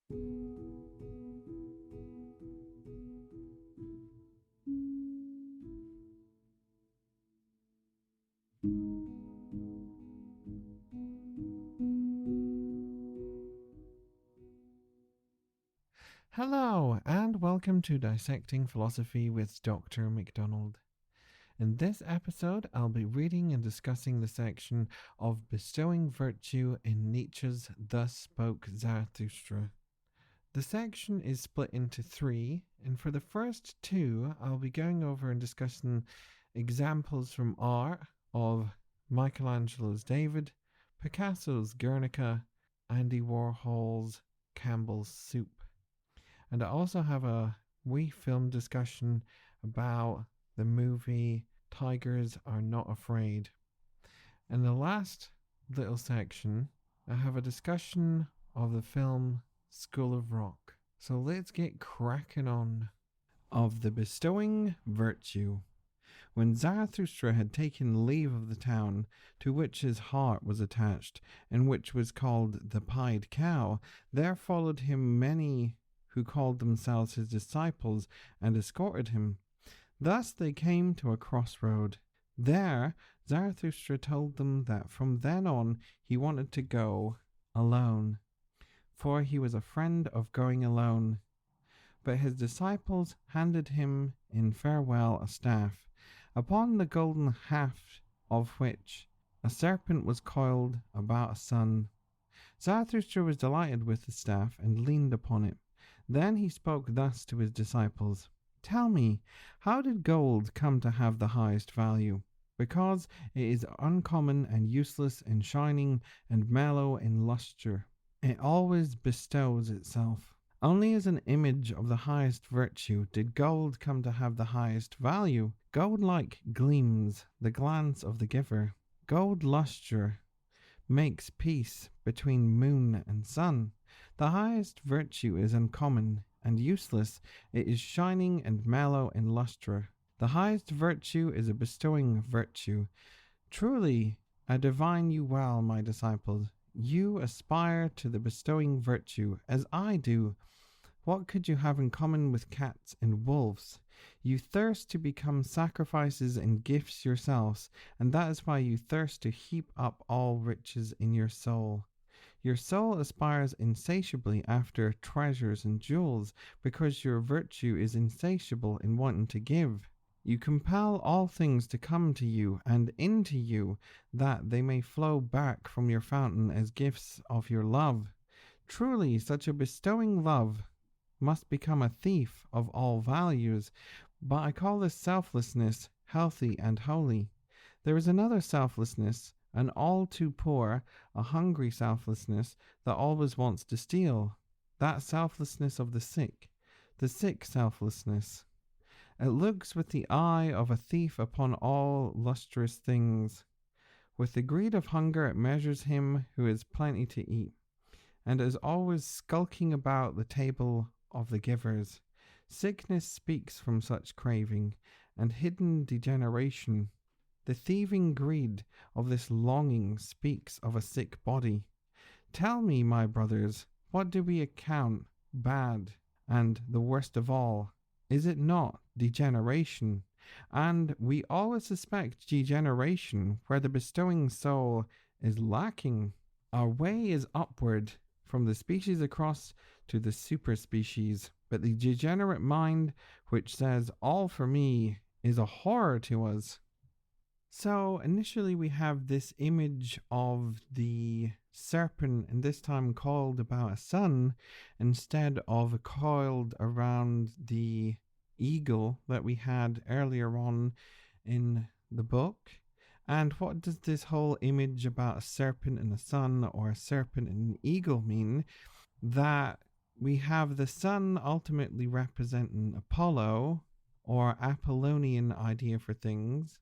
Hello, and welcome to Dissecting Philosophy with Dr. McDonald. In this episode, I'll be reading and discussing the section of Bestowing Virtue in Nietzsche's Thus Spoke Zarathustra. The section is split into three, and for the first two, I'll be going over and discussing examples from art of Michelangelo's David, Picasso's Guernica, Andy Warhol's Campbell's Soup. And I also have a wee film discussion about the movie Tigers Are Not Afraid. In the last little section, I have a discussion of the film School of Rock. So let's get cracking on. Of the Bestowing Virtue. When Zarathustra had taken leave of the town to which his heart was attached, and which was called the Pied Cow, there followed him many who called themselves his disciples and escorted him. Thus they came to a crossroad. There Zarathustra told them that from then on he wanted to go alone, for he was a friend of going alone. But his disciples handed him in farewell a staff, upon the golden haft of which a serpent was coiled about a sun. Zarathustra was delighted with the staff and leaned upon it. Then he spoke thus to his disciples: "Tell me, how did gold come to have the highest value? Because it is uncommon and useless and shining and mellow in lustre. It always bestows itself. Only as an image of the highest virtue did gold come to have the highest value. Gold-like gleams the glance of the giver. Gold lustre makes peace between moon and sun. The highest virtue is uncommon and useless. It is shining and mellow in lustre. The highest virtue is a bestowing virtue. Truly, I divine you well, my disciples. You aspire to the bestowing virtue, as I do. What could you have in common with cats and wolves? You thirst to become sacrifices and gifts yourselves, and that is why you thirst to heap up all riches in your soul. Your soul aspires insatiably after treasures and jewels, because your virtue is insatiable in wanting to give. You compel all things to come to you and into you, that they may flow back from your fountain as gifts of your love. Truly, such a bestowing love must become a thief of all values, but I call this selflessness healthy and holy. There is another selflessness, an all too poor, a hungry selflessness that always wants to steal. That selflessness of the sick selflessness. It looks with the eye of a thief upon all lustrous things. With the greed of hunger it measures him who has plenty to eat, and is always skulking about the table of the givers. Sickness speaks from such craving, and hidden degeneration. The thieving greed of this longing speaks of a sick body. Tell me, my brothers, what do we account bad and the worst of all? Is it not degeneration? And we always suspect degeneration where the bestowing soul is lacking. Our way is upward from the species across to the superspecies, but the degenerate mind which says all for me is a horror to us. So initially we have this image of the serpent, and this time coiled about a sun instead of coiled around the eagle that we had earlier on in the book. And what does this whole image about a serpent and a sun, or a serpent and an eagle, mean? That we have the sun ultimately representing Apollo, or Apollonian idea for things.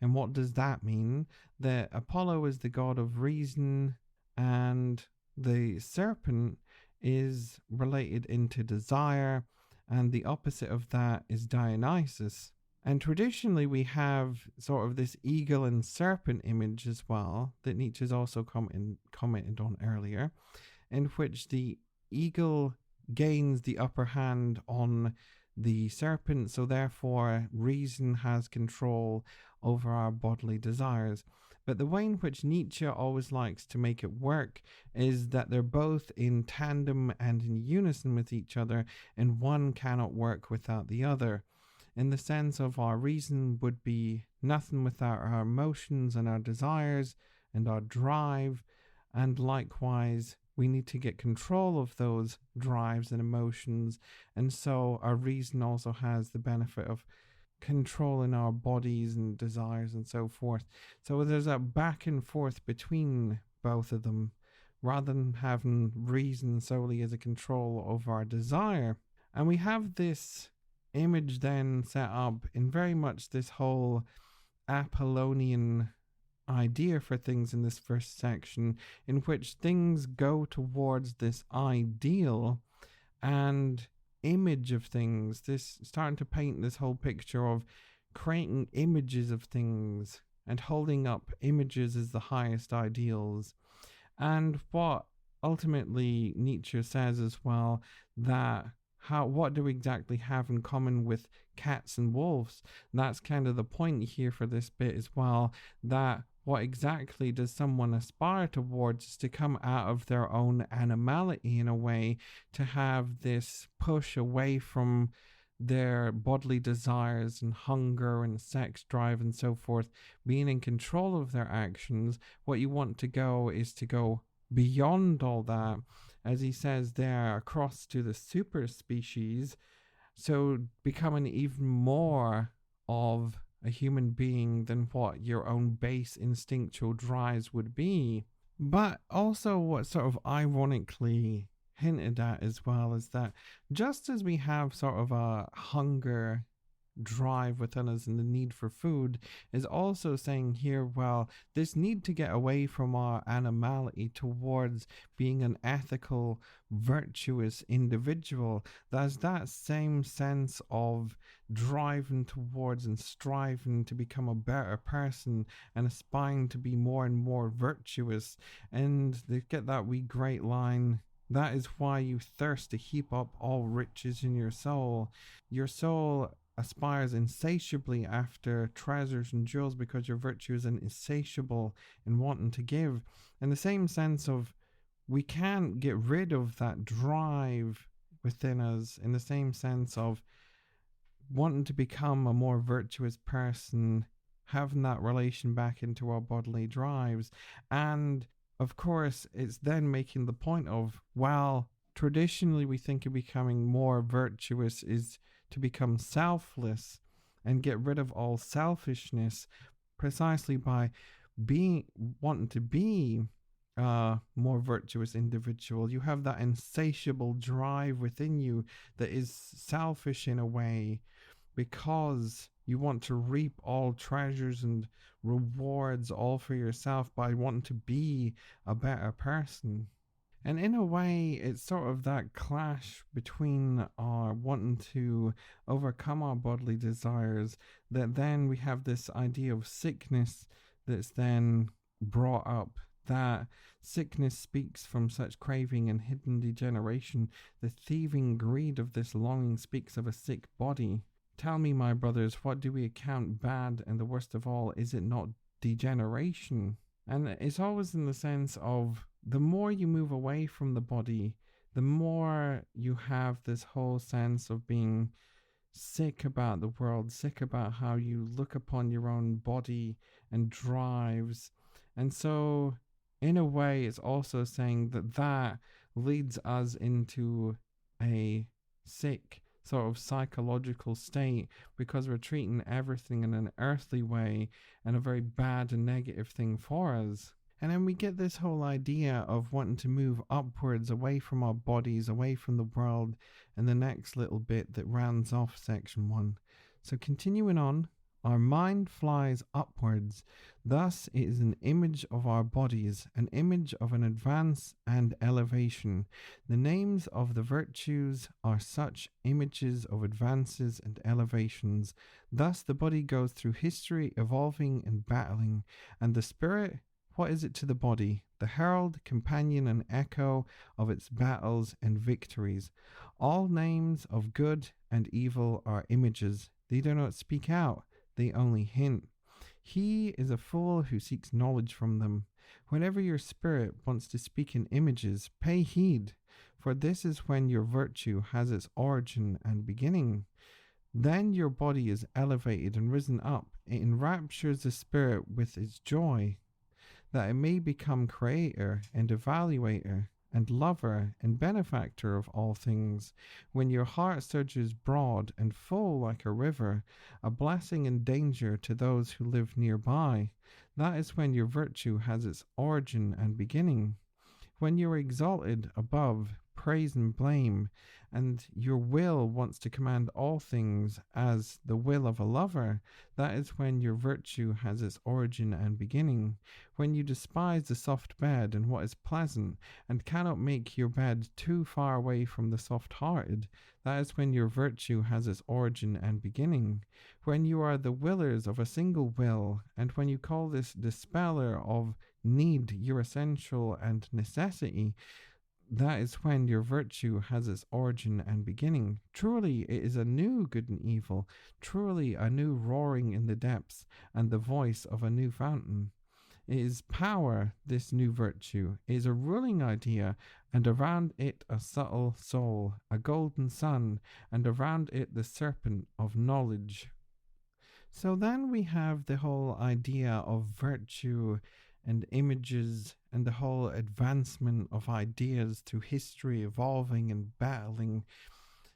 And what does that mean? That Apollo is the god of reason, and the serpent is related into desire, and the opposite of that is Dionysus. And traditionally we have sort of this eagle and serpent image as well, that Nietzsche's also commented on earlier, in which the eagle gains the upper hand on the serpent, so therefore reason has control over our bodily desires. But the way in which Nietzsche always likes to make it work is that they're both in tandem and in unison with each other, and one cannot work without the other. In the sense of our reason would be nothing without our emotions and our desires and our drive, and likewise we need to get control of those drives and emotions, and so our reason also has the benefit of controlling our bodies and desires and so forth. So there's a back and forth between both of them, rather than having reason solely as a control over our desire. And we have this image then set up in very much this whole Apollonian idea for things in this first section, in which things go towards this ideal and image of things, this starting to paint this whole picture of creating images of things and holding up images as the highest ideals. And what ultimately Nietzsche says as well, that what do we exactly have in common with cats and wolves? And that's kind of the point here for this bit as well, that what exactly does someone aspire towards is to come out of their own animality in a way, to have this push away from their bodily desires and hunger and sex drive and so forth, being in control of their actions. What you want to go is to go beyond all that, as he says there, across to the super species, so becoming even more of a human being than what your own base instinctual drives would be. But also what sort of ironically hinted at as well is that just as we have sort of a hunger drive within us and the need for food, is also saying here, well, this need to get away from our animality towards being an ethical, virtuous individual. There's that same sense of driving towards and striving to become a better person and aspiring to be more and more virtuous. And they get that wee great line, that is why you thirst to heap up all riches in your soul. Your soul aspires insatiably after treasures and jewels because your virtue is insatiable in wanting to give. In the same sense of, we can't get rid of that drive within us, in the same sense of wanting to become a more virtuous person, having that relation back into our bodily drives. And of course, it's then making the point of, well, traditionally we think of becoming more virtuous is to become selfless and get rid of all selfishness, precisely by wanting to be a more virtuous individual. You have that insatiable drive within you that is selfish in a way, because you want to reap all treasures and rewards all for yourself by wanting to be a better person. And in a way, it's sort of that clash between our wanting to overcome our bodily desires, that then we have this idea of sickness that's then brought up. That sickness speaks from such craving and hidden degeneration. The thieving greed of this longing speaks of a sick body. Tell me, my brothers, what do we account bad, and the worst of all, is it not degeneration? And it's always in the sense of, the more you move away from the body, the more you have this whole sense of being sick about the world, sick about how you look upon your own body and drives. And so, in a way, it's also saying that leads us into a sick sort of psychological state, because we're treating everything in an earthly way and a very bad and negative thing for us. And then we get this whole idea of wanting to move upwards, away from our bodies, away from the world, in the next little bit that rounds off section 1. So continuing on, our mind flies upwards. Thus it is an image of our bodies, an image of an advance and elevation. The names of the virtues are such images of advances and elevations. Thus the body goes through history, evolving and battling. And the spirit, what is it to the body? the herald, companion, and echo of its battles and victories. All names of good and evil are images. They do not speak out, they only hint. He is a fool who seeks knowledge from them. Whenever your spirit wants to speak in images, pay heed, for this is when your virtue has its origin and beginning. Then your body is elevated and risen up. It enraptures the spirit with its joy, that it may become creator and evaluator and lover and benefactor of all things. When your heart surges broad and full like a river, a blessing and danger to those who live nearby, that is when your virtue has its origin and beginning. When you are exalted above praise and blame, and your will wants to command all things as the will of a lover, that is when your virtue has its origin and beginning. When you despise the soft bed and what is pleasant, and cannot make your bed too far away from the soft-hearted, that is when your virtue has its origin and beginning. When you are the willers of a single will, and when you call this dispeller of need your essential and necessity, that is when your virtue has its origin and beginning. Truly, it is a new good and evil, truly a new roaring in the depths, and the voice of a new fountain. It is power, this new virtue. It is a ruling idea, and around it a subtle soul, a golden sun, and around it the serpent of knowledge. So then we have the whole idea of virtue and images and the whole advancement of ideas through history, evolving and battling.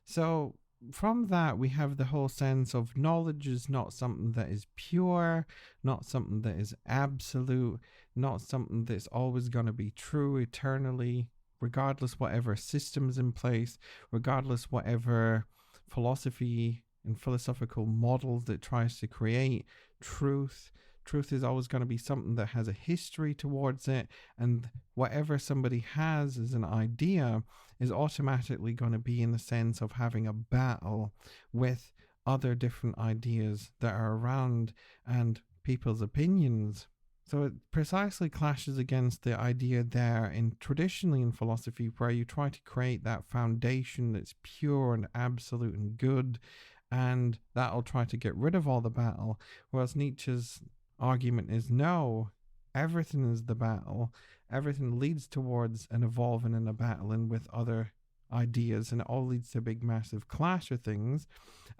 So from that, we have the whole sense of knowledge is not something that is pure, not something that is absolute, not something that's always going to be true eternally, regardless whatever systems in place, regardless whatever philosophy and philosophical models that tries to create truth. Truth is always going to be something that has a history towards it, and whatever somebody has as an idea is automatically going to be in the sense of having a battle with other different ideas that are around and people's opinions. So it precisely clashes against the idea there traditionally in philosophy, where you try to create that foundation that's pure and absolute and good, and that'll try to get rid of all the battle, whereas Nietzsche's argument is no, everything is the battle, everything leads towards an evolving and a battling with other ideas, and it all leads to a big massive clash of things.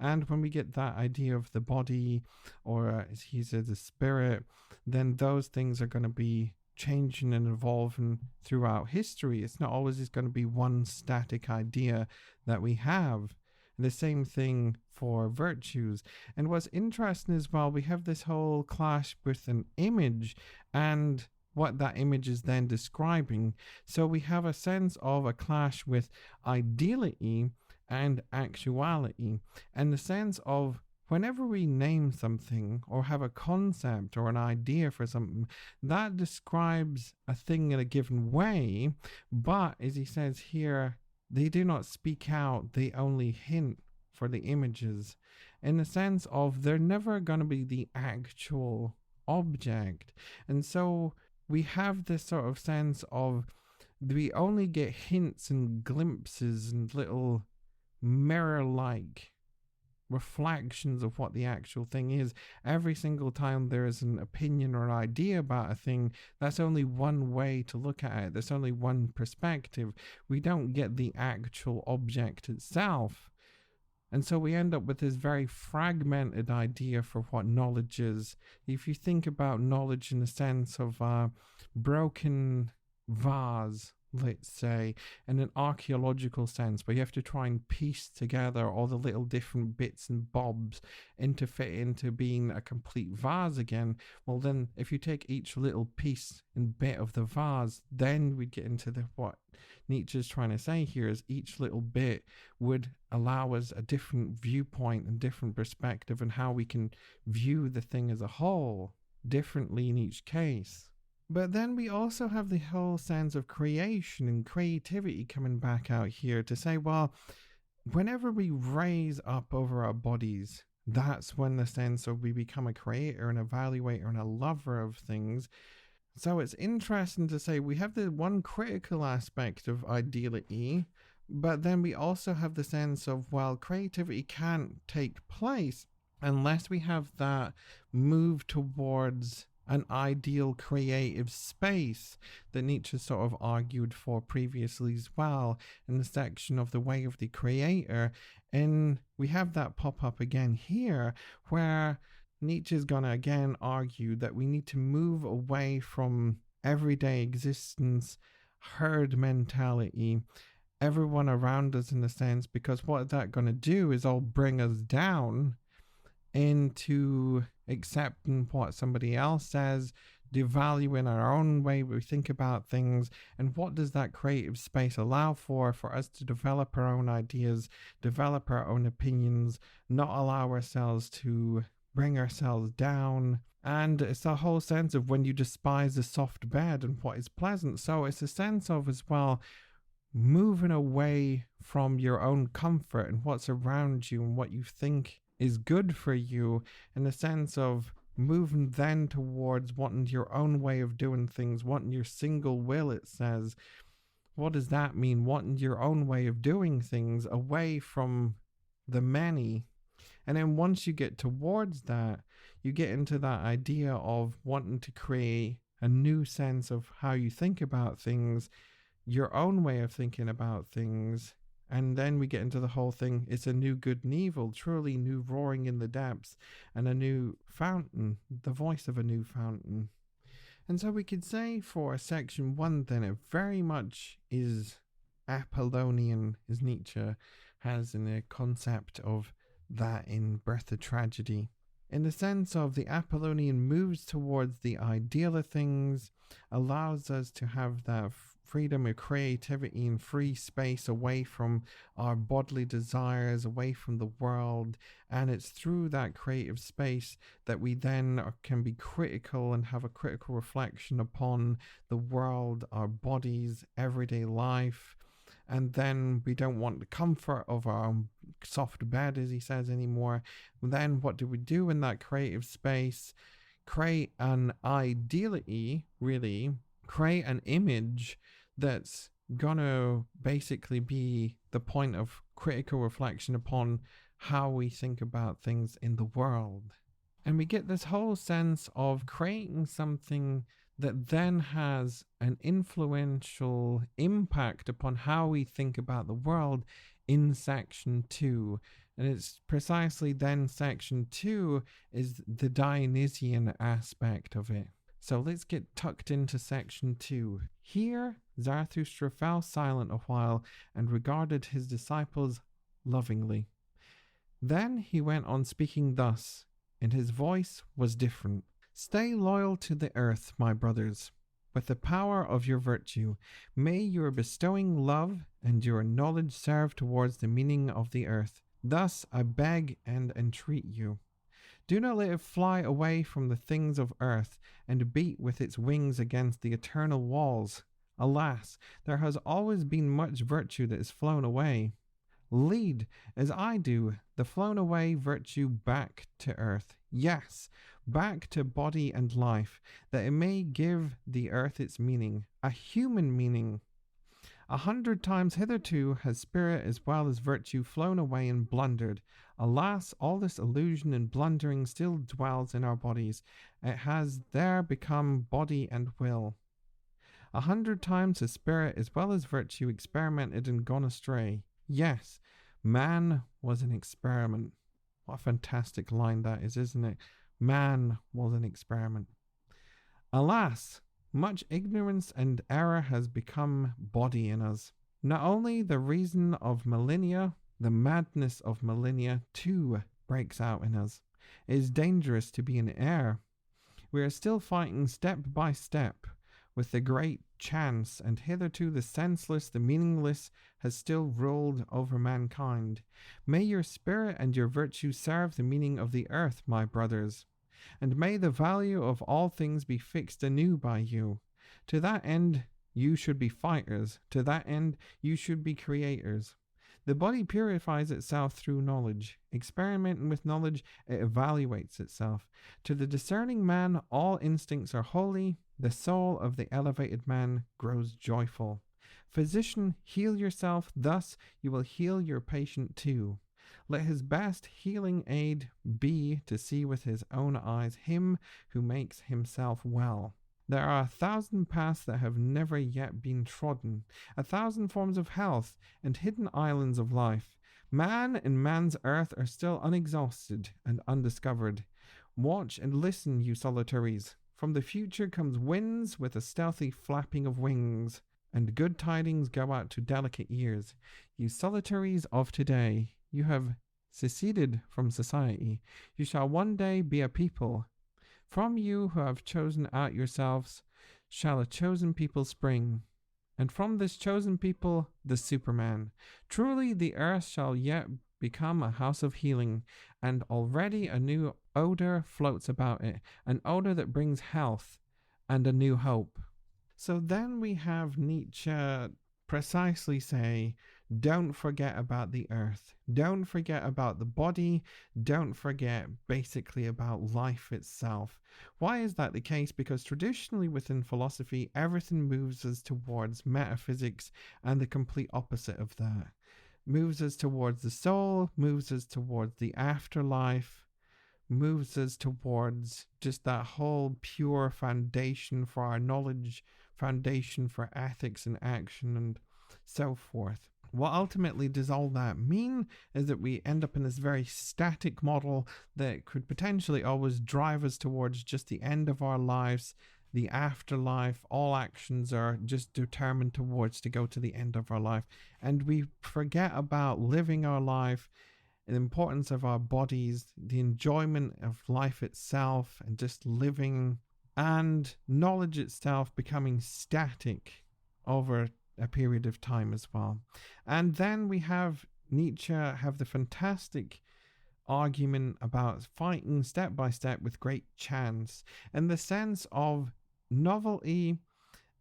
And when we get that idea of the body, or as he says the spirit, then those things are going to be changing and evolving throughout history. It's not always just going to be one static idea that we have. And the same thing for virtues. And what's interesting as well, we have this whole clash with an image and what that image is then describing. So we have a sense of a clash with ideality and actuality, and the sense of whenever we name something or have a concept or an idea for something, that describes a thing in a given way, but as he says here, they do not speak out, they only hint for the images, in the sense of they're never going to be the actual object. And so we have this sort of sense of we only get hints and glimpses and little mirror-like reflections of what the actual thing is. Every single time there is an opinion or an idea about a thing, that's only one way to look at it. There's only one perspective. We don't get the actual object itself. And so we end up with this very fragmented idea for what knowledge is. If you think about knowledge in the sense of a broken vase, let's say, in an archaeological sense, where you have to try and piece together all the little different bits and bobs to fit into being a complete vase again, well then if you take each little piece and bit of the vase, then we'd get into what Nietzsche's trying to say here is each little bit would allow us a different viewpoint and different perspective and how we can view the thing as a whole differently in each case. But then we also have the whole sense of creation and creativity coming back out here to say, well, whenever we raise up over our bodies, that's when the sense of we become a creator, an evaluator, and a lover of things. So it's interesting to say we have the one critical aspect of ideality, but then we also have the sense of, well, creativity can't take place unless we have that move towards an ideal creative space that Nietzsche sort of argued for previously as well in the section of the way of the creator. And we have that pop up again here where Nietzsche's going to again argue that we need to move away from everyday existence, herd mentality, everyone around us in a sense, because what that's going to do is all bring us down into accepting what somebody else says, devaluing our own way we think about things. And what does that creative space allow for us to develop our own ideas, develop our own opinions, not allow ourselves to bring ourselves down? And it's the whole sense of when you despise the soft bed and what is pleasant. So it's a sense of as well moving away from your own comfort and what's around you and what you think is good for you, in the sense of moving then towards wanting your own way of doing things, wanting your single will, it says. What does that mean? Wanting your own way of doing things away from the many. And then once you get towards that, you get into that idea of wanting to create a new sense of how you think about things, your own way of thinking about things. And then we get into the whole thing, it's a new good and evil, truly new roaring in the depths, and a new fountain, the voice of a new fountain. And so we could say for section 1 then, it very much is Apollonian, as Nietzsche has in the concept of that in Birth of Tragedy. In the sense of the Apollonian moves towards the ideal of things, allows us to have that freedom of creativity and free space away from our bodily desires, away from the world. And it's through that creative space that we then can be critical and have a critical reflection upon the world, our bodies, everyday life. And then we don't want the comfort of our own soft bed, as he says, anymore. Then what do we do in that creative space? Create an ideality, really. Create an image that's gonna basically be the point of critical reflection upon how we think about things in the world. And we get this whole sense of creating something that then has an influential impact upon how we think about the world in section 2. And it's precisely then section 2 is the Dionysian aspect of it. So let's get tucked into section 2. Here, Zarathustra fell silent a while and regarded his disciples lovingly. Then he went on speaking thus, and his voice was different. Stay loyal to the earth, my brothers. With the power of your virtue, may your bestowing love and your knowledge serve towards the meaning of the earth. Thus I beg and entreat you. Do not let it fly away from the things of earth and beat with its wings against the eternal walls. Alas, there has always been much virtue that is flown away. Lead, as I do, the flown away virtue back to earth. Yes, back to body and life, that it may give the earth its meaning, a human meaning. 100 times hitherto has spirit as well as virtue flown away and blundered. Alas, all this illusion and blundering still dwells in our bodies. It has there become body and will. 100 times has spirit as well as virtue experimented and gone astray. Yes, man was an experiment. What a fantastic line that is, isn't it? Man was an experiment. Alas, much ignorance and error has become body in us. Not only the reason of millennia, the madness of millennia too breaks out in us. It is dangerous to be in error. We are still fighting step by step with the great chance, and hitherto the senseless, the meaningless, has still ruled over mankind. May your spirit and your virtue serve the meaning of the earth, my brothers, and may the value of all things be fixed anew by you. To that end, you should be fighters. To that end, you should be creators. The body purifies itself through knowledge. Experimenting with knowledge, it evaluates itself. To the discerning man, all instincts are holy, The soul of the elevated man grows joyful. Physician, heal yourself, thus you will heal your patient too. Let his best healing aid be to see with his own eyes him who makes himself well. There are 1,000 paths that have never yet been trodden, 1,000 forms of health, and hidden islands of life. Man and man's earth are still unexhausted and undiscovered. Watch and listen, you solitaries. From the future comes winds with a stealthy flapping of wings, and good tidings go out to delicate ears. You solitaries of today, you have seceded from society. You shall one day be a people. From you who have chosen out yourselves shall a chosen people spring, and from this chosen people the Superman. Truly the earth shall yet become a house of healing, and already a new odor floats about it, an odor that brings health and a new hope. So then we have Nietzsche precisely say, don't forget about the earth. Don't forget about the body. Don't forget basically about life itself. Why is that the case? Because traditionally within philosophy, everything moves us towards metaphysics and the complete opposite of that. Moves us towards the soul, moves us towards the afterlife, moves us towards just that whole pure foundation for our knowledge, foundation for ethics and action and so forth. What ultimately does all that mean is that we end up in this very static model that could potentially always drive us towards just the end of our lives, the afterlife. All actions are just determined towards to go to the end of our life. And we forget about living our life, the importance of our bodies, the enjoyment of life itself, and just living, and knowledge itself becoming static over a period of time as well. And then we have Nietzsche have the fantastic argument about fighting step by step with great chance, in the sense of novelty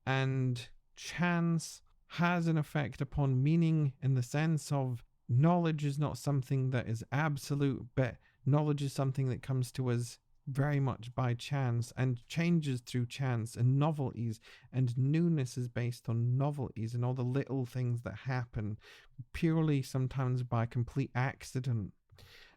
and chance has an effect upon meaning, in the sense of knowledge is not something that is absolute, but knowledge is something that comes to us very much by chance and changes through chance, and novelties and newness is based on novelties and all the little things that happen purely sometimes by complete accident.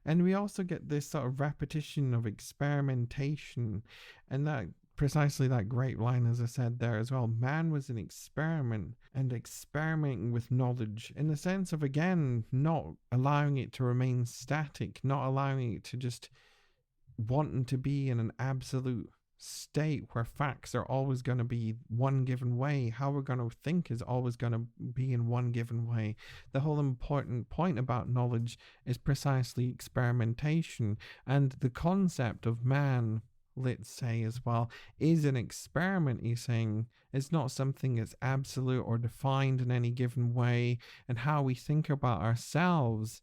And we also get this sort of repetition of experimentation, and that precisely that great line, as I said there as well, man was an experiment, and experimenting with knowledge in the sense of, again, not allowing it to remain static, not allowing it to just wanting to be in an absolute state where facts are always going to be one given way. How we're going to think is always going to be in one given way. The whole important point about knowledge is precisely experimentation, and the concept of man, let's say as well, is an experiment. He's saying it's not something that's absolute or defined in any given way, and how we think about ourselves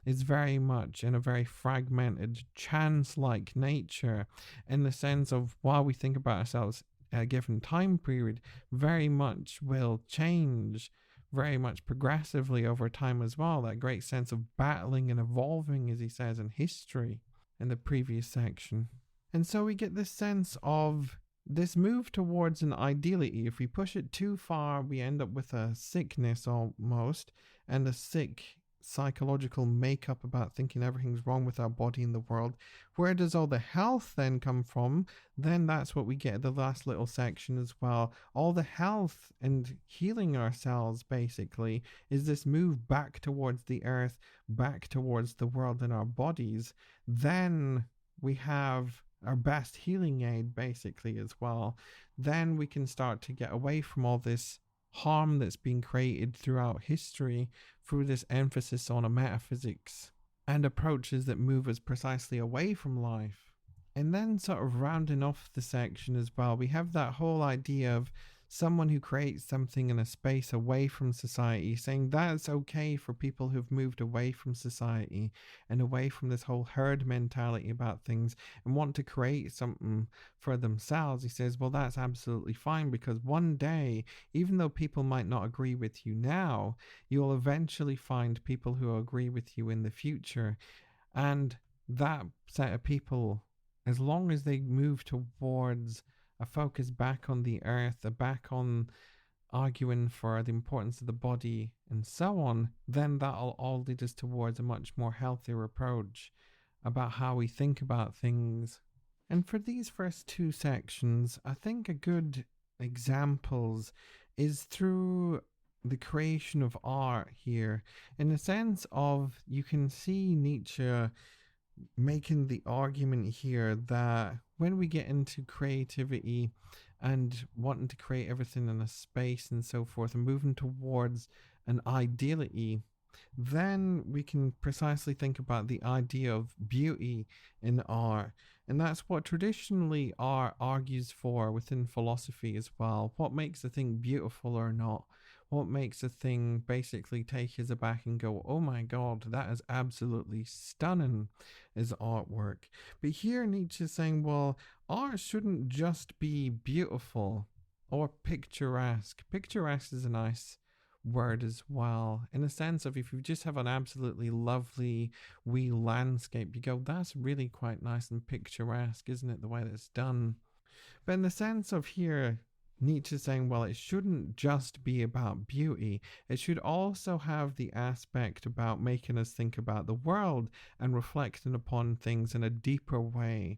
is very much in a very fragmented, chance-like nature, in the sense of while we think about ourselves at a given time period, very much will change, very much progressively over time as well. That great sense of battling and evolving, as he says in history in the previous section. And so we get this sense of this move towards an ideality. If we push it too far, we end up with a sickness almost, and a sick psychological makeup about thinking everything's wrong with our body in the world. Where does all the health then come from? Then that's what we get at the last little section as well. All the health and healing ourselves basically is this move back towards the earth, back towards the world and our bodies. Then we have our best healing aid basically as well. Then we can start to get away from all this harm that's been created throughout history through this emphasis on a metaphysics and approaches that move us precisely away from life. And then sort of rounding off the section as well, we have that whole idea of someone who creates something in a space away from society, saying that's okay for people who've moved away from society and away from this whole herd mentality about things and want to create something for themselves. He says, well, that's absolutely fine, because one day, even though people might not agree with you now, you'll eventually find people who agree with you in the future. And that set of people, as long as they move towards a focus back on the earth, a back on arguing for the importance of the body and so on, then that'll all lead us towards a much more healthier approach about how we think about things. And for these first two sections, I think a good examples is through the creation of art here, in the sense of you can see Nietzsche making the argument here that when we get into creativity and wanting to create everything in a space and so forth and moving towards an ideality, then we can precisely think about the idea of beauty in art. And that's what traditionally art argues for within philosophy as well. What makes a thing beautiful or not? What makes a thing basically take us aback and go, oh my God, that is absolutely stunning as artwork. But here Nietzsche is saying, well, art shouldn't just be beautiful or picturesque. Picturesque is a nice word as well, in the sense of if you just have an absolutely lovely wee landscape, you go, that's really quite nice and picturesque, isn't it, the way that's done? But in the sense of here, Nietzsche saying, well, it shouldn't just be about beauty. It should also have the aspect about making us think about the world and reflecting upon things in a deeper way.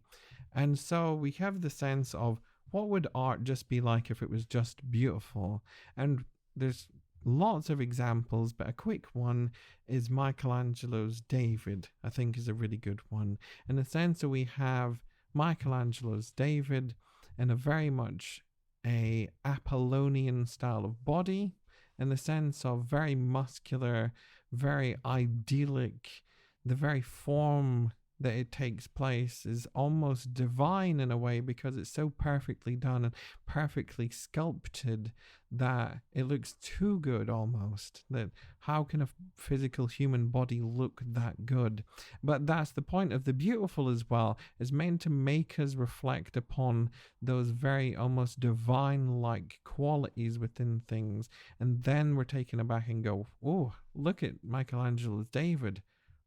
And so we have the sense of what would art just be like if it was just beautiful? And there's lots of examples, but a quick one is Michelangelo's David, I think is a really good one. In the sense that we have Michelangelo's David in a very much a Apollonian style of body, in the sense of very muscular, very idyllic. The very form that it takes place is almost divine in a way, because it's so perfectly done and perfectly sculpted that it looks too good almost. That how can a physical human body look that good? But that's the point of the beautiful as well, is meant to make us reflect upon those very almost divine-like qualities within things. And then we're taken aback and go, oh, look at Michelangelo's David.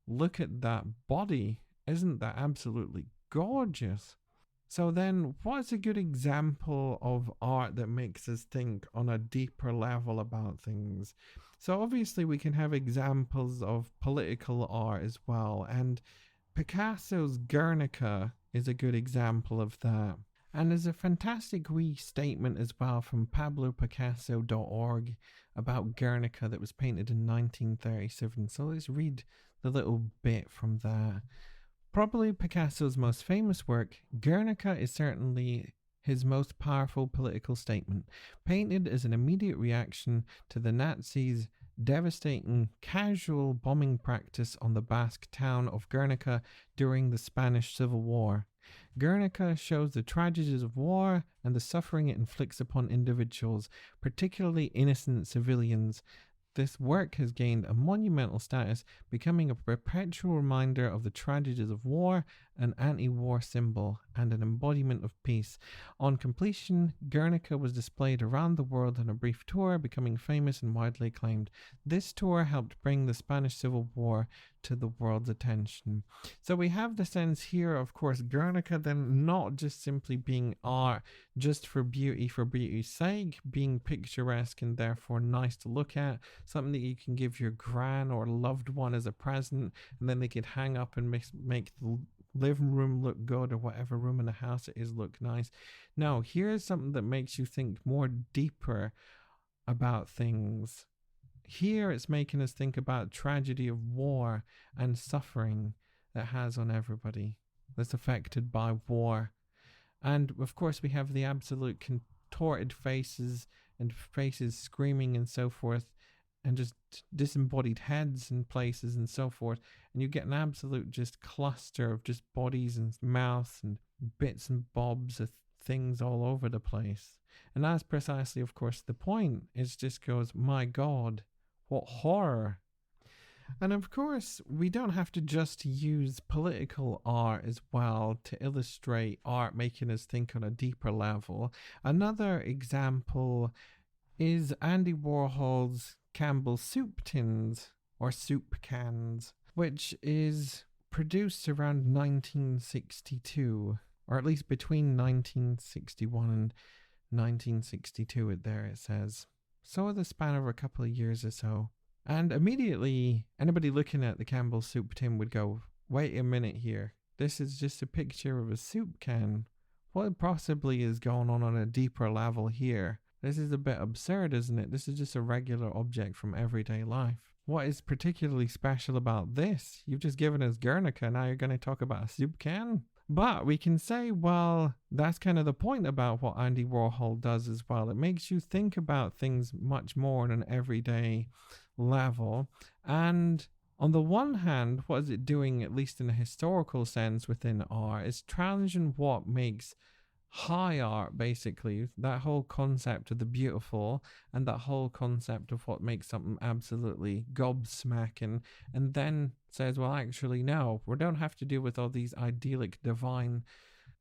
Look at that body. Isn't that absolutely gorgeous? So then, what's a good example of art that makes us think on a deeper level about things? So obviously we can have examples of political art as well, and Picasso's Guernica is a good example of that. And there's a fantastic wee statement as well from pablopicasso.org about Guernica that was painted in 1937. So let's read the little bit from that. Probably Picasso's most famous work, Guernica is certainly his most powerful political statement, painted as an immediate reaction to the Nazis' devastating casual bombing practice on the Basque town of Guernica during the Spanish Civil War. Guernica shows the tragedies of war and the suffering it inflicts upon individuals, particularly innocent civilians. This work has gained a monumental status, becoming a perpetual reminder of the tragedies of war, an anti-war symbol, and an embodiment of peace. On completion, Guernica was displayed around the world on a brief tour, becoming famous and widely acclaimed. This tour helped bring the Spanish Civil War to the world's attention. So we have the sense here, of course, Guernica then not just simply being art just for beauty's sake, being picturesque and therefore nice to look at, something that you can give your gran or loved one as a present, and then they could hang up and make the living room look good, or whatever room in the house it is look nice. No, here's something that makes you think more deeper about things. Here it's making us think about tragedy of war and suffering that has on everybody that's affected by war. And of course we have the absolute contorted faces and faces screaming and so forth, and just disembodied heads in places and so forth, and you get an absolute just cluster of just bodies and mouths and bits and bobs of things all over the place. And that's precisely, of course, the point. It just goes, my God, what horror. And of course, we don't have to just use political art as well to illustrate art making us think on a deeper level. Another example is Andy Warhol's Campbell soup tins, or soup cans, which is produced around 1962. or at least between 1961 and 1962. It says. So the span of a couple of years or so. And immediately, anybody looking at the Campbell soup tin would go, wait a minute here. This is just a picture of a soup can. What possibly is going on a deeper level here? This is a bit absurd, isn't it? This is just a regular object from everyday life. What is particularly special about this? You've just given us Guernica, now you're going to talk about a soup can? But we can say, well, that's kind of the point about what Andy Warhol does as well. It makes you think about things much more on an everyday level. And on the one hand, what is it doing, at least in a historical sense within art, is challenging what makes high art, basically, that whole concept of the beautiful and that whole concept of what makes something absolutely gobsmacking, and then says, well, actually, no, we don't have to deal with all these idyllic divine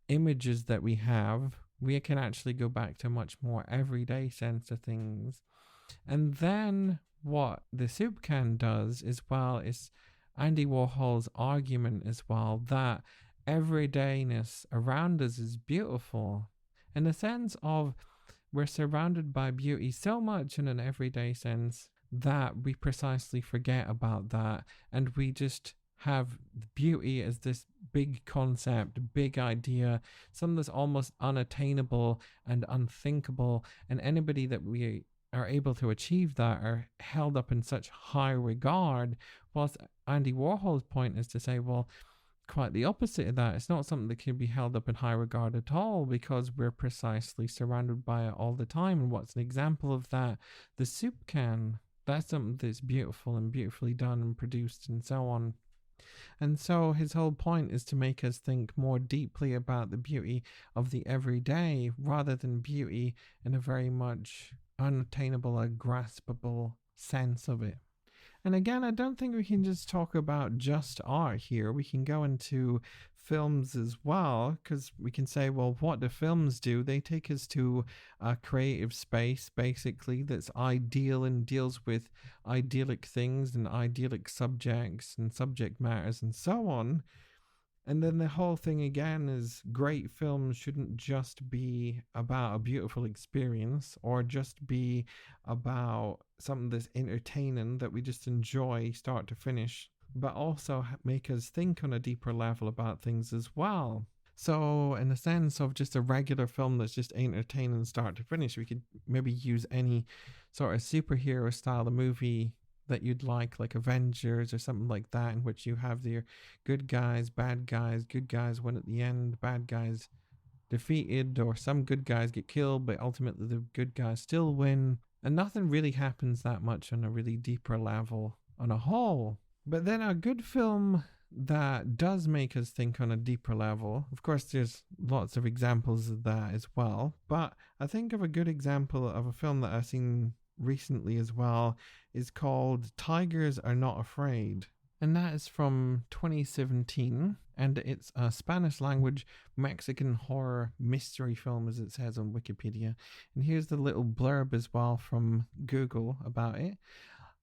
images that we have. We can actually go back to a much more everyday sense of things. And then what the soup can does as well is Andy Warhol's argument as well that everydayness around us is beautiful, in the sense of we're surrounded by beauty so much in an everyday sense that we precisely forget about that, and we just have beauty as this big concept, big idea, something that's almost unattainable and unthinkable, and anybody that we are able to achieve that are held up in such high regard, whilst Andy Warhol's point is to say, well, quite the opposite of that. It's not something that can be held up in high regard at all, because we're precisely surrounded by it all the time. And what's an example of that? The soup can. That's something that's beautiful and beautifully done and produced and so on. And so his whole point is to make us think more deeply about the beauty of the everyday rather than beauty in a very much unattainable or graspable sense of it. And again, I don't think we can just talk about just art here. We can go into films as well, because we can say, well, what do films do? They take us to a creative space, basically, that's ideal and deals with idyllic things and idyllic subjects and subject matters and so on. And then the whole thing again is great films shouldn't just be about a beautiful experience or just be about something that's entertaining that we just enjoy start to finish, but also make us think on a deeper level about things as well. So in the sense of just a regular film that's just entertaining start to finish, we could maybe use any sort of superhero style of movie that you'd like Avengers or something like that, in which you have your good guys win at the end, bad guys defeated, or some good guys get killed, but ultimately the good guys still win, and nothing really happens that much on a really deeper level on a whole. But then a good film that does make us think on a deeper level, of course there's lots of examples of that as well, but I think of a good example of a film that I've seen recently as well is called Tigers Are Not Afraid, and that is from 2017, and it's a Spanish language Mexican horror mystery film, as it says on Wikipedia. And here's the little blurb as well from Google about it.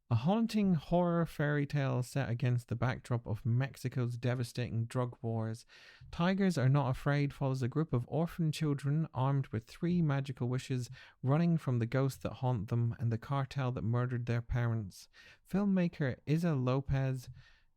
A haunting horror fairy tale set against the backdrop of Mexico's devastating drug wars. Tigers Are Not Afraid follows a group of orphan children armed with 3 magical wishes, running from the ghosts that haunt them and the cartel that murdered their parents. Filmmaker Isa Lopez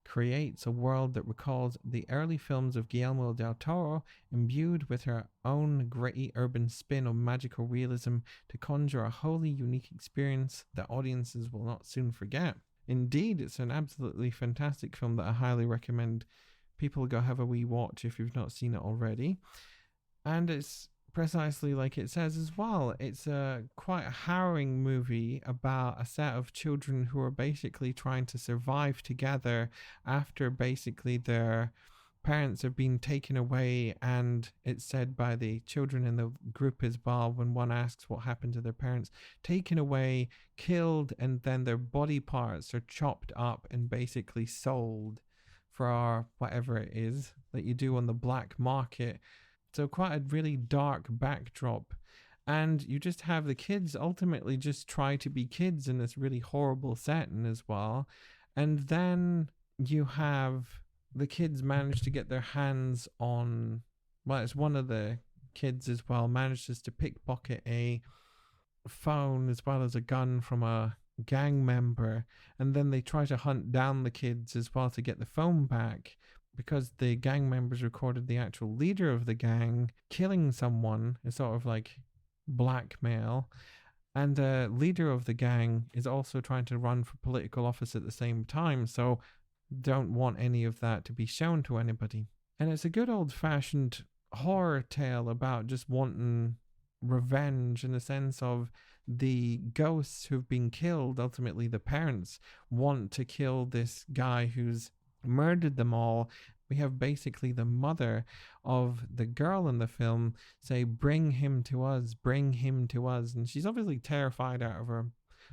creates a world that recalls the early films of Guillermo del Toro, imbued with her own gritty urban spin of magical realism to conjure a wholly unique experience that audiences will not soon forget. Indeed, it's an absolutely fantastic film that I highly recommend people go have a wee watch if you've not seen it already. And it's precisely like it says as well. It's a quite a harrowing movie about a set of children who are basically trying to survive together after basically their parents have been taken away, and it's said by the children in the group as well, when one asks what happened to their parents, taken away, killed, and then their body parts are chopped up and basically sold for whatever it is that you do on the black market. So quite a really dark backdrop. And you just have the kids ultimately just try to be kids in this really horrible setting as well. And then you have the kids manage to get their hands on well, it's one of the kids as well, manages to pickpocket a phone as well as a gun from a gang member, and then they try to hunt down the kids as well to get the phone back because the gang members recorded the actual leader of the gang killing someone. It's sort of like blackmail, and the leader of the gang is also trying to run for political office at the same time, so don't want any of that to be shown to anybody. And it's a good old-fashioned horror tale about just wanting revenge, in the sense of the ghosts who've been killed. Ultimately, the parents want to kill this guy who's murdered them all. We have basically the mother of the girl in the film say, bring him to us, bring him to us. And she's obviously terrified out of her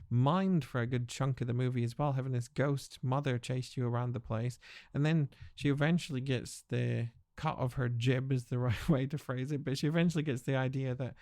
mind for a good chunk of the movie as well, having this ghost mother chase you around the place. And then she eventually gets the cut of her jib, is the right way to phrase it, but she eventually gets the idea that,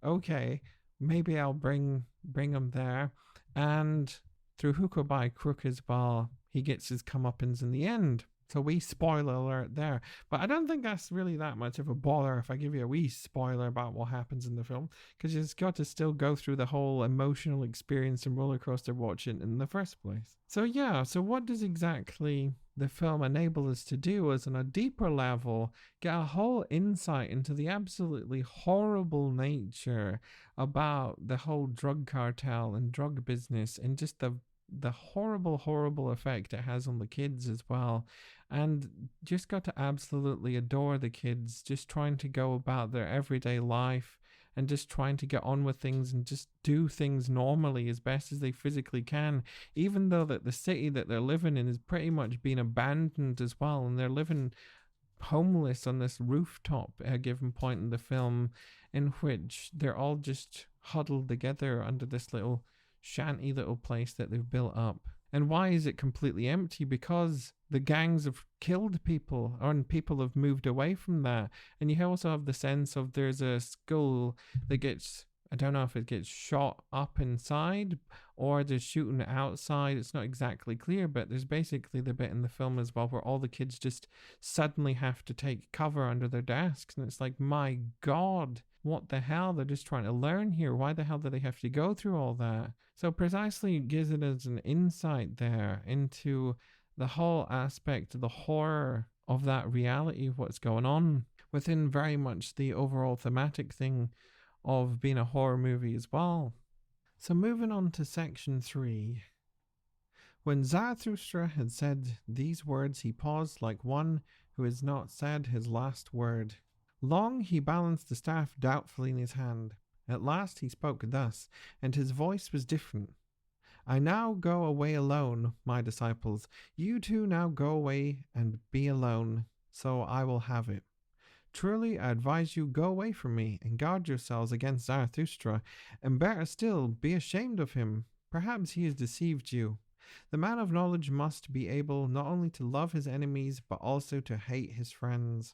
okay, maybe I'll bring him there. And through hook or by crook as well, he gets his comeuppance in the end. So wee spoiler alert there. But I don't think that's really that much of a bother if I give you a wee spoiler about what happens in the film, because you've got to still go through the whole emotional experience and roller coaster watching in the first place. So yeah, so what does exactly the film enable us to do is, on a deeper level, get a whole insight into the absolutely horrible nature about the whole drug cartel and drug business, and just the horrible effect it has on the kids as well. And just got to absolutely adore the kids, just trying to go about their everyday life and just trying to get on with things and just do things normally as best as they physically can, even though that the city that they're living in is pretty much being abandoned as well, and they're living homeless on this rooftop at a given point in the film, in which they're all just huddled together under this little shanty little place that they've built up. And why is it completely empty? Because the gangs have killed people, and people have moved away from that. And you also have the sense of there's a school that gets, I don't know if it gets shot up inside or they're shooting outside. It's not exactly clear, but there's basically the bit in the film as well where all the kids just suddenly have to take cover under their desks. And it's like, my God, what the hell? They're just trying to learn here. Why the hell do they have to go through all that? So precisely it gives it as an insight there into the whole aspect, the horror of that reality of what's going on within very much the overall thematic thing of being a horror movie as well. So moving on to section 3. When Zarathustra had said these words, he paused like one who has not said his last word. Long he balanced the staff doubtfully in his hand. At last he spoke thus, and his voice was different. I now go away alone, my disciples. You too now go away and be alone, so I will have it. Truly, I advise you go away from me, and guard yourselves against Zarathustra, and better still, be ashamed of him. Perhaps he has deceived you. The man of knowledge must be able not only to love his enemies, but also to hate his friends.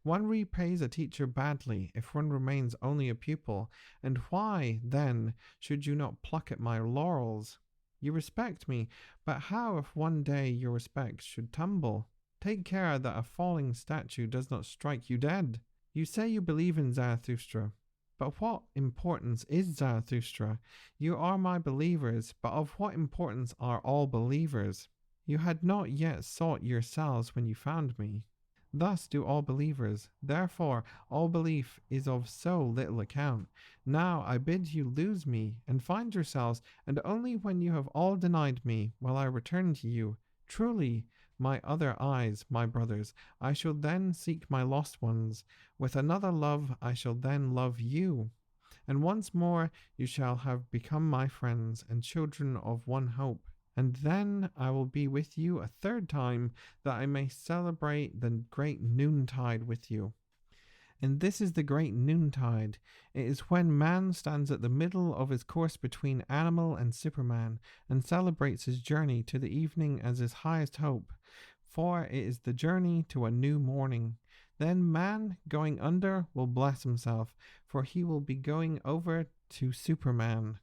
One repays a teacher badly if one remains only a pupil, and why, then, should you not pluck at my laurels? You respect me, but how if one day your respect should tumble? Take care that a falling statue does not strike you dead. You say you believe in Zarathustra, but what importance is Zarathustra? You are my believers, but of what importance are all believers? You had not yet sought yourselves when you found me. Thus do all believers. Therefore, all belief is of so little account. Now I bid you lose me, and find yourselves, and only when you have all denied me will I return to you. Truly, my other eyes, my brothers, I shall then seek my lost ones. With another love I shall then love you. And once more you shall have become my friends, and children of one hope. And then I will be with you a third time, that I may celebrate the great noontide with you. And this is the great noontide. It is when man stands at the middle of his course between animal and superman, and celebrates his journey to the evening as his highest hope. For it is the journey to a new morning. Then man, going under, will bless himself, for he will be going over to Superman,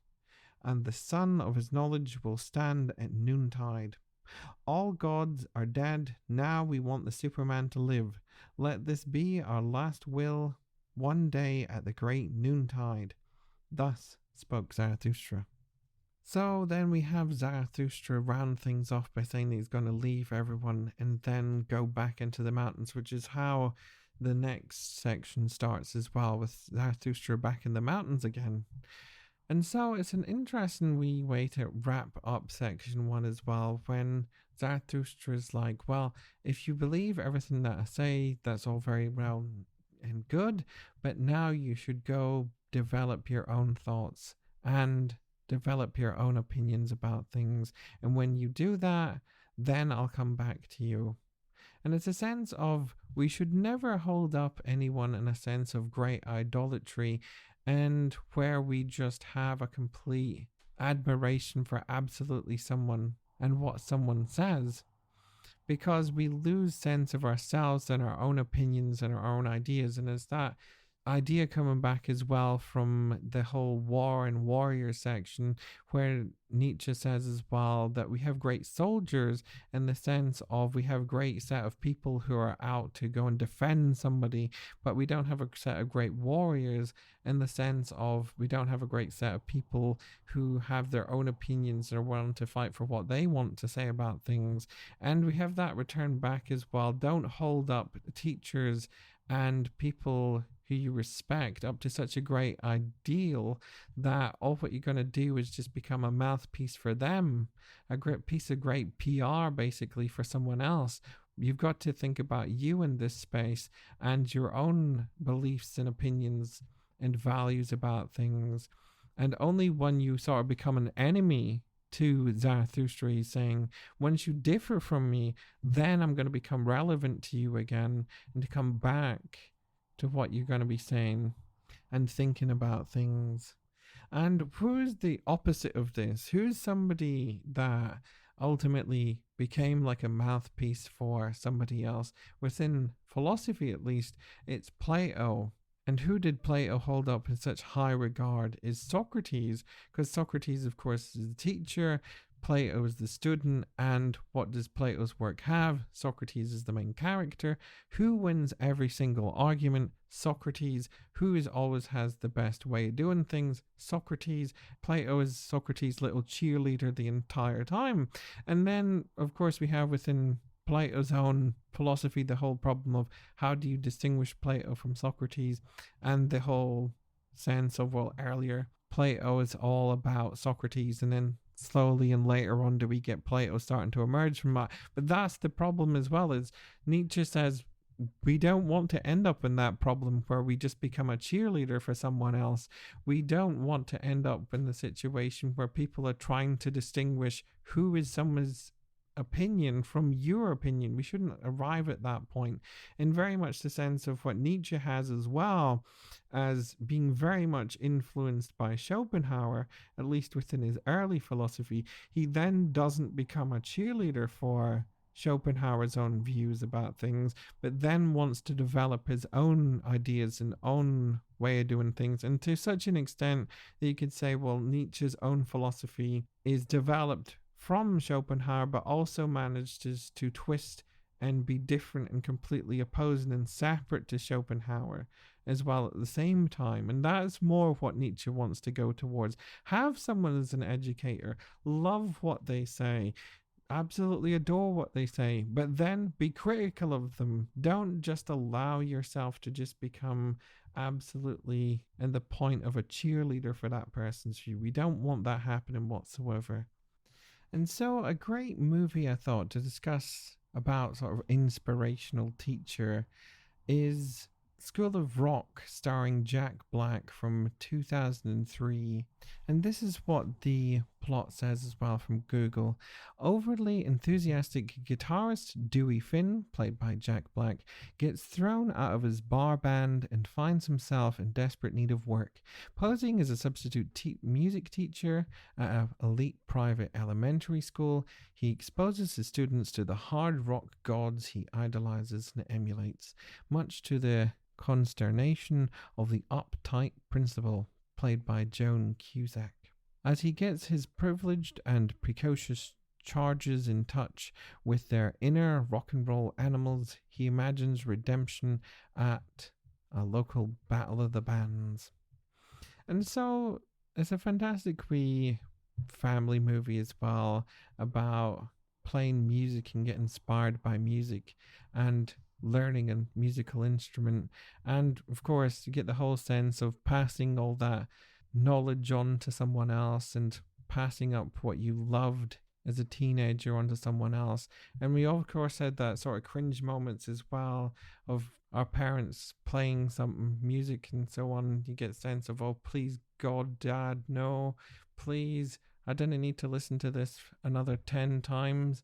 and the sun of his knowledge will stand at noontide. All gods are dead. Now we want the Superman to live. Let this be our last will, one day at the great noontide. Thus spoke Zarathustra. So then we have Zarathustra round things off by saying that he's going to leave everyone and then go back into the mountains, which is how the next section starts as well, with Zarathustra back in the mountains again. And so it's an interesting wee way to wrap up section 1 as well, when Zarathustra's like, well, if you believe everything that I say, that's all very well and good, but now you should go develop your own thoughts and develop your own opinions about things. And when you do that, then I'll come back to you. And it's a sense of we should never hold up anyone in a sense of great idolatry and where we just have a complete admiration for absolutely someone and what someone says, because we lose sense of ourselves and our own opinions and our own ideas. And it's that idea coming back as well from the whole war and warrior section, where Nietzsche says as well that we have great soldiers in the sense of we have a great set of people who are out to go and defend somebody, but we don't have a set of great warriors in the sense of we don't have a great set of people who have their own opinions and are willing to fight for what they want to say about things. And we have that return back as well. Don't hold up teachers and people who you respect up to such a great ideal that all what you're going to do is just become a mouthpiece for them, a great piece of great PR basically for someone else. You've got to think about you in this space and your own beliefs and opinions and values about things. And only when you sort of become an enemy to Zarathustra, he's saying, once you differ from me, then I'm going to become relevant to you again and to come back to what you're going to be saying and thinking about things. And who's the opposite of this? Who's somebody that ultimately became like a mouthpiece for somebody else? Within philosophy, at least, it's Plato. And who did Plato hold up in such high regard is Socrates, because Socrates, of course, is the teacher, Plato is the student, and what does Plato's work have? Socrates is the main character. Who wins every single argument? Socrates. Who always has the best way of doing things? Socrates. Plato is Socrates' little cheerleader the entire time. And then, of course, we have within Plato's own philosophy the whole problem of how do you distinguish Plato from Socrates, and the whole sense of, well, earlier Plato is all about Socrates, and then slowly and later on do we get Plato starting to emerge from that. But that's the problem as well, is Nietzsche says we don't want to end up in that problem where we just become a cheerleader for someone else. We don't want to end up in the situation where people are trying to distinguish who is someone's opinion from your opinion. We shouldn't arrive at that point. In very much the sense of what Nietzsche has as well, as being very much influenced by Schopenhauer, at least within his early philosophy. He then doesn't become a cheerleader for Schopenhauer's own views about things, but then wants to develop his own ideas and own way of doing things. And to such an extent that you could say, well, Nietzsche's own philosophy is developed from Schopenhauer, but also manages to twist and be different and completely opposing and separate to Schopenhauer as well at the same time. And that's more what Nietzsche wants to go towards. Have someone as an educator, love what they say, absolutely adore what they say, but then be critical of them. Don't just allow yourself to just become absolutely at the point of a cheerleader for that person's view. We don't want that happening whatsoever. And so a great movie, I thought, to discuss about sort of inspirational teacher is School of Rock, starring Jack Black from 2003. And this is what the plot says as well from Google. Overly enthusiastic guitarist Dewey Finn, played by Jack Black, gets thrown out of his bar band and finds himself in desperate need of work. Posing as a substitute music teacher at an elite private elementary school, he exposes his students to the hard rock gods he idolizes and emulates, much to the consternation of the uptight principal, played by Joan Cusack. As he gets his privileged and precocious charges in touch with their inner rock and roll animals, he imagines redemption at a local battle of the bands. And so it's a fantastic wee family movie as well about playing music and getting inspired by music and learning a musical instrument. And of course, you get the whole sense of passing all that knowledge on to someone else and passing up what you loved as a teenager onto someone else. And we of course had that sort of cringe moments as well of our parents playing some music and so on. You get a sense of, oh, please God, Dad, no, please, I didn't need to listen to this another 10 times.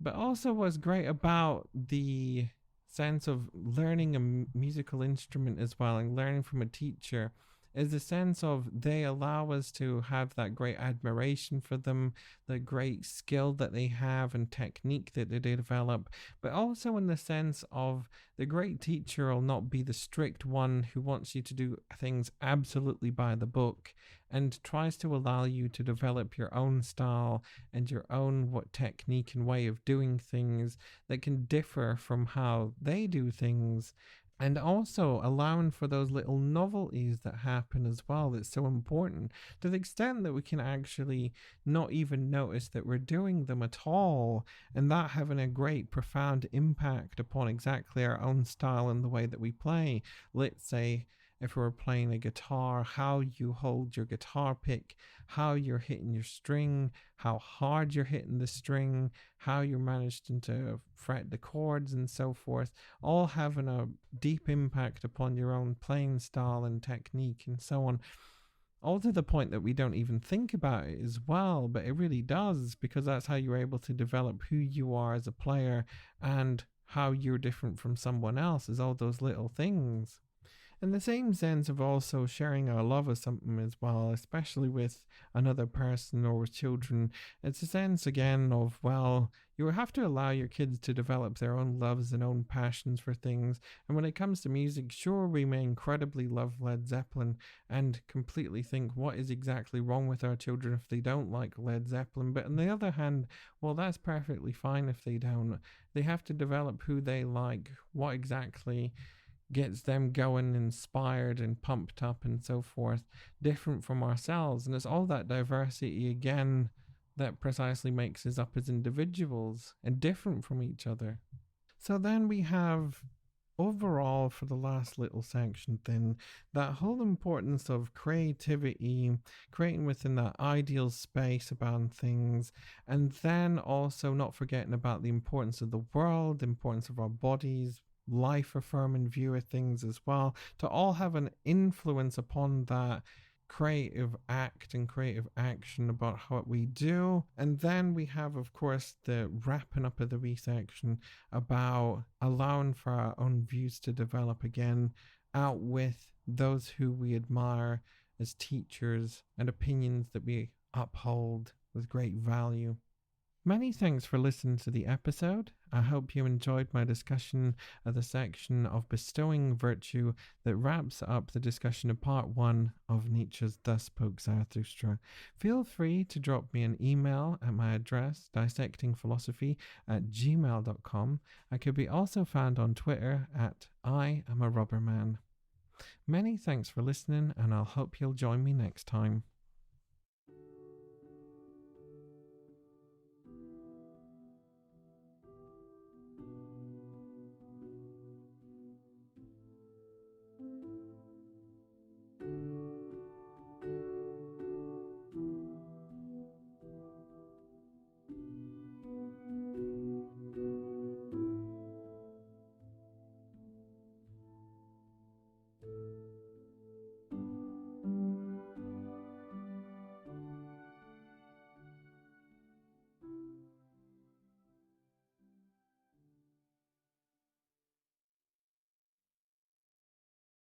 But also what's great about the sense of learning a musical instrument as well and learning from a teacher is the sense of they allow us to have that great admiration for them, the great skill that they have and technique that they develop, but also in the sense of the great teacher will not be the strict one who wants you to do things absolutely by the book and tries to allow you to develop your own style and your own technique and way of doing things that can differ from how they do things, and also allowing for those little novelties that happen as well. That's so important to the extent that we can actually not even notice that we're doing them at all, and that having a great profound impact upon exactly our own style and the way that we play. Let's say if we're playing a guitar, how you hold your guitar pick, how you're hitting your string, how hard you're hitting the string, how you're managing to fret the chords and so forth, all having a deep impact upon your own playing style and technique and so on. All to the point that we don't even think about it as well, but it really does, because that's how you're able to develop who you are as a player and how you're different from someone else, is all those little things. In the same sense of also sharing our love of something as well, especially with another person or with children, it's a sense again of, well, you have to allow your kids to develop their own loves and own passions for things. And when it comes to music, sure, we may incredibly love Led Zeppelin and completely think what is exactly wrong with our children if they don't like Led Zeppelin. But on the other hand, well, that's perfectly fine if they don't. They have to develop who they like, what exactly gets them going, inspired and pumped up and so forth, different from ourselves. And it's all that diversity again that precisely makes us up as individuals and different from each other. So then we have overall, for the last little section then, that whole importance of creativity, creating within that ideal space about things, and then also not forgetting about the importance of the world, the importance of our bodies, life affirming view of things as well, to all have an influence upon that creative act and creative action about what we do. And then we have, of course, the wrapping up of the wee section about allowing for our own views to develop again out with those who we admire as teachers and opinions that we uphold with great value. Many thanks for listening to the episode. I hope you enjoyed my discussion of the section of Bestowing Virtue that wraps up the discussion of part 1 of Nietzsche's Thus Spoke Zarathustra. Feel free to drop me an email at my address, dissectingphilosophy@gmail.com. I could be also found on Twitter at I am a rubber man. Many thanks for listening, and I'll hope you'll join me next time.